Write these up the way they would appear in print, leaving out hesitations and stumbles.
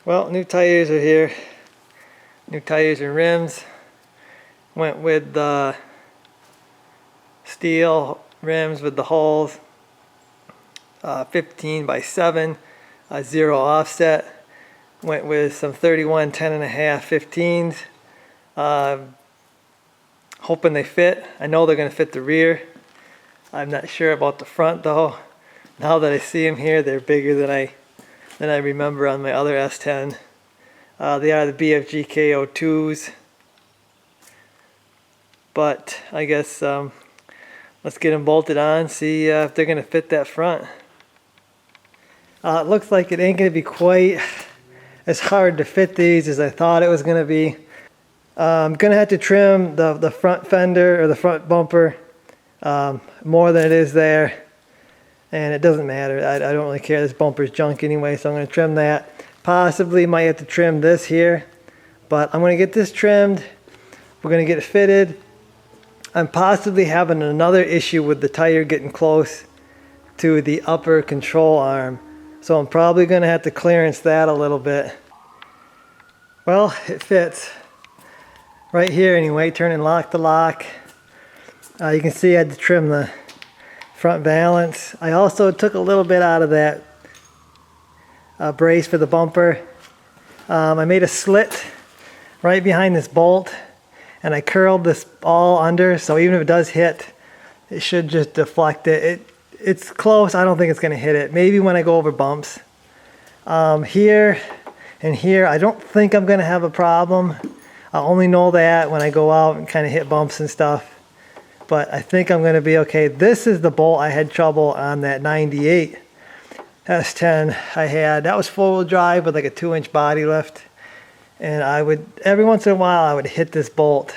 Well, new tires are here. New tires and rims. Went with the steel rims with the holes. 15 by 7, 0 offset. Went with some 31 10.5 15s. Hoping they fit. I know they're going to fit the rear. I'm not sure about the front though. Now that I see them here, they're bigger than I remember on my other S10. They are the BFG KO2s. But I guess let's get them bolted on, see if they're going to fit that front. It looks like it ain't going to be quite as hard to fit these as I thought it was going to be. I'm going to have to trim the front fender or the front bumper more than it is there. And it doesn't matter. I don't really care. This bumper's junk anyway, so I'm going to trim that. Possibly might have to trim this here. But I'm going to get this trimmed. We're going to get it fitted. I'm possibly having another issue with the tire getting close to the upper control arm. So I'm probably going to have to clearance that a little bit. Well, it fits. Right here anyway, turning lock to lock. You can see I had to trim the front valance. I also took a little bit out of that brace for the bumper. I made a slit right behind this bolt and I curled this all under, so even if it does hit, it should just deflect it. It's close. I don't think it's going to hit it. Maybe when I go over bumps. Here and here, I don't think I'm going to have a problem. I only know that when I go out and kind of hit bumps and stuff. But I think I'm going to be okay. This is the bolt I had trouble on that 98 S10 I had. That was 4-wheel drive with like a 2-inch body lift. And I would, every once in a while, I would hit this bolt.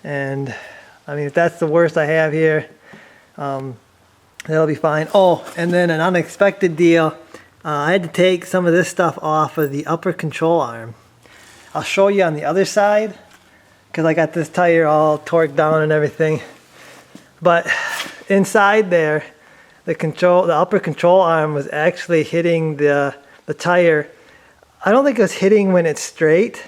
And I mean, if that's the worst I have here, that'll be fine. Oh, and then an unexpected deal. I had to take some of this stuff off of the upper control arm. I'll show you on the other side, because I got this tire all torqued down and everything. But inside there, the upper control arm was actually hitting the tire. I don't think it was hitting when it's straight,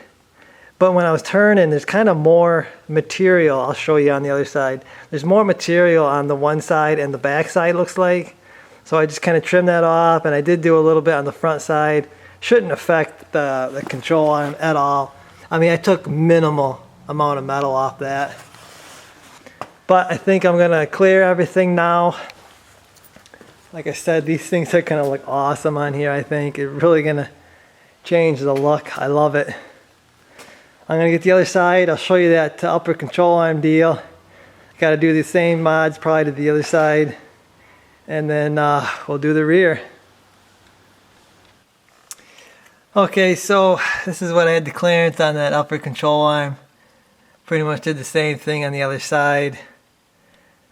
but when I was turning, there's kind of more material. I'll show you on the other side. There's more material on the one side and the back side, looks like. So I just kind of trimmed that off, and I did do a little bit on the front side. Shouldn't affect the control arm at all. I mean, I took minimal amount of metal off that. But I think I'm gonna clear everything now. Like I said, these things are gonna look awesome on here. I think it's really gonna change the look. I love it. I'm gonna get the other side. I'll show you that upper control arm deal. Got to do the same mods probably to the other side, and then we'll do the rear. Okay, so this is what I had to clearance on that upper control arm. Pretty much did the same thing on the other side.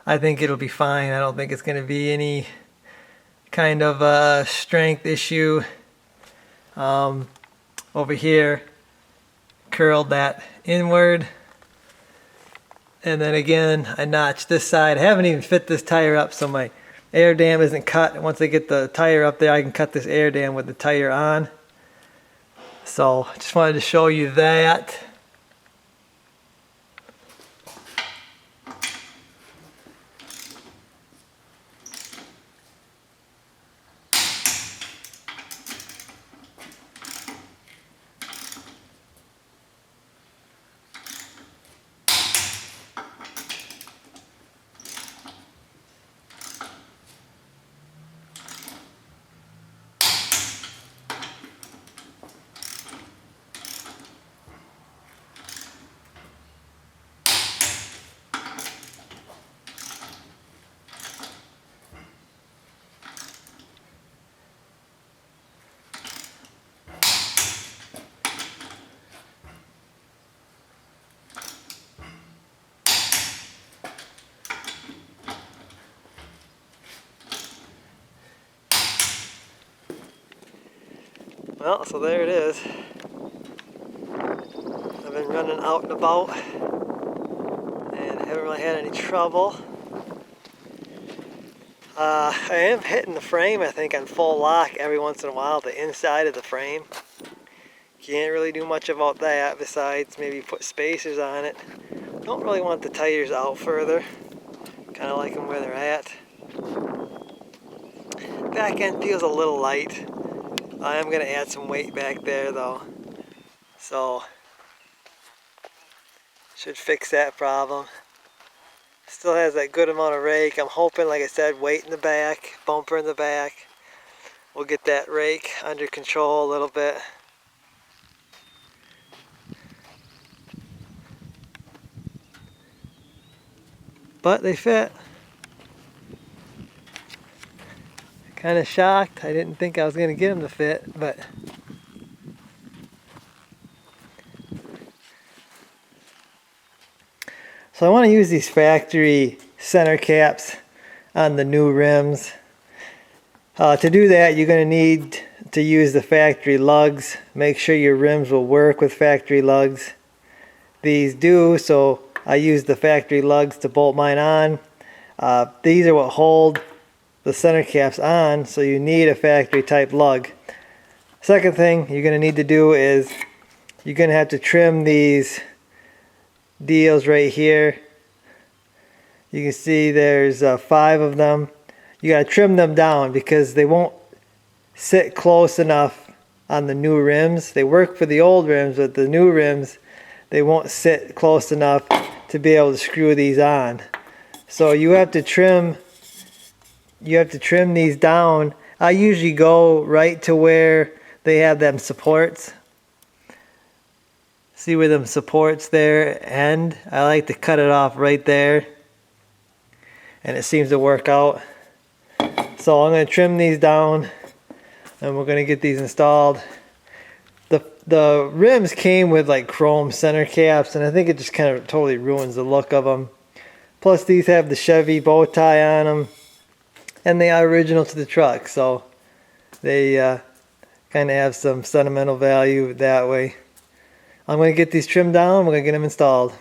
I think it'll be fine. I don't think it's going to be any kind of strength issue. Over here, curled that inward. And then again, I notched this side. I haven't even fit this tire up, so my air dam isn't cut. Once I get the tire up there, I can cut this air dam with the tire on. So just wanted to show you that. Well, so there it is. I've been running out and about and haven't really had any trouble. I am hitting the frame, I think, on full lock every once in a while, the inside of the frame. Can't really do much about that besides maybe put spacers on it. Don't really want the tires out further. Kind of like them where they're at. Back end feels a little light. I am going to add some weight back there though. So, should fix that problem. Still has that good amount of rake. I'm hoping, like I said, weight in the back, bumper in the back. We'll get that rake under control a little bit. But they fit. Kind of shocked. I didn't think I was going to get them to fit, but so I want to use these factory center caps on the new rims. To do that, you're going to need to use the factory lugs. Make sure your rims will work with factory lugs. These do, so I use the factory lugs to bolt mine on. These are what hold the center caps on, so you need a factory type lug. Second thing you're going to need to do is you're going to have to trim these deals right here. You can see there's 5 of them. You got to trim them down because they won't sit close enough on the new rims. They work for the old rims, but the new rims, they won't sit close enough to be able to screw these on. So you have to trim these down. I usually go right to where they have them supports. See where them supports there end? I like to cut it off right there, and it seems to work out. So I'm going to trim these down and we're going to get these installed. The rims came with like chrome center caps, and I think it just kind of totally ruins the look of them. Plus these have the Chevy bow tie on them, and they are original to the truck, so they kind of have some sentimental value that way. I'm going to get these trimmed down, we're going to get them installed.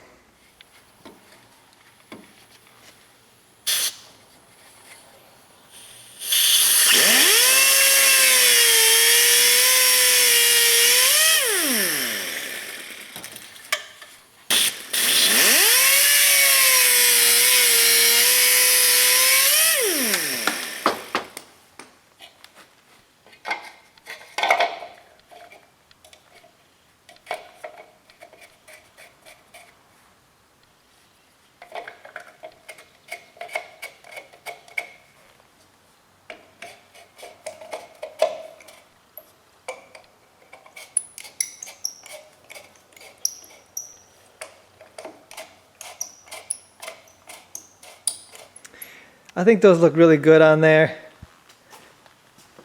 I think those look really good on there.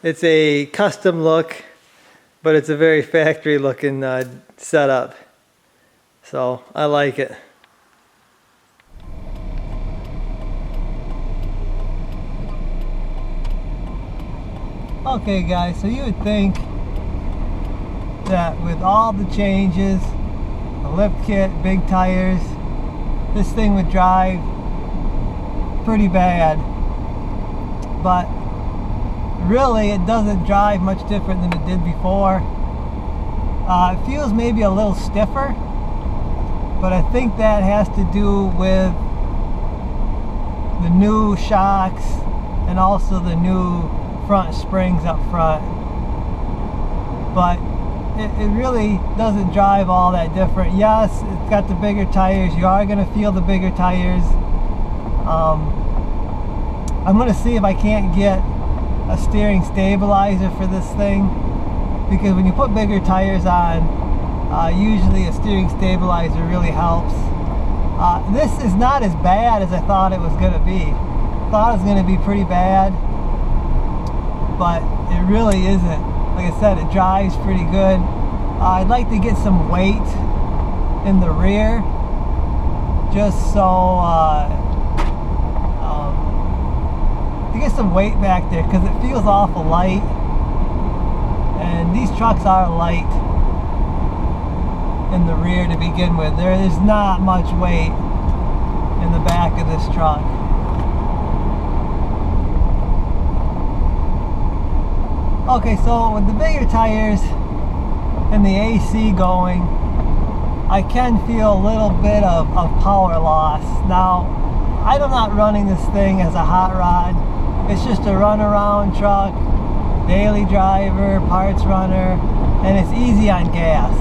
It's a custom look, but it's a very factory looking setup. So I like it. Okay guys, so you would think that with all the changes, the lift kit, big tires, this thing would drive pretty bad, but really it doesn't drive much different than it did before. It feels maybe a little stiffer, but I think that has to do with the new shocks and also the new front springs up front. But it really doesn't drive all that different. Yes, it's got the bigger tires. You are going to feel the bigger tires. I'm going to see if I can't get a steering stabilizer for this thing, because when you put bigger tires on, usually a steering stabilizer really helps. This is not as bad as I thought it was going to be. I thought it was going to be pretty bad, but it really isn't. Like I said, it drives pretty good. I'd like to get some weight in the rear, just so to get some weight back there, because it feels awful light. And these trucks are light in the rear to begin with. There is not much weight in the back of this truck. Okay, so with the bigger tires and the AC going, I can feel a little bit of power loss. Now, I'm not running this thing as a hot rod. It's just a runaround truck, daily driver, parts runner, and it's easy on gas.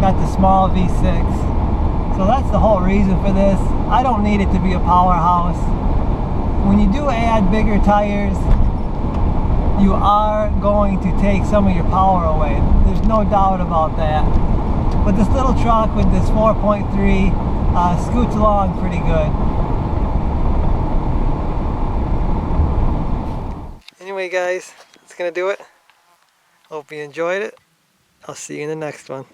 Got the small V6. So that's the whole reason for this. I don't need it to be a powerhouse. When you do add bigger tires, you are going to take some of your power away. There's no doubt about that. But this little truck with this 4.3 scoots along pretty good. Anyway guys, that's gonna do it. Hope you enjoyed it. I'll see you in the next one.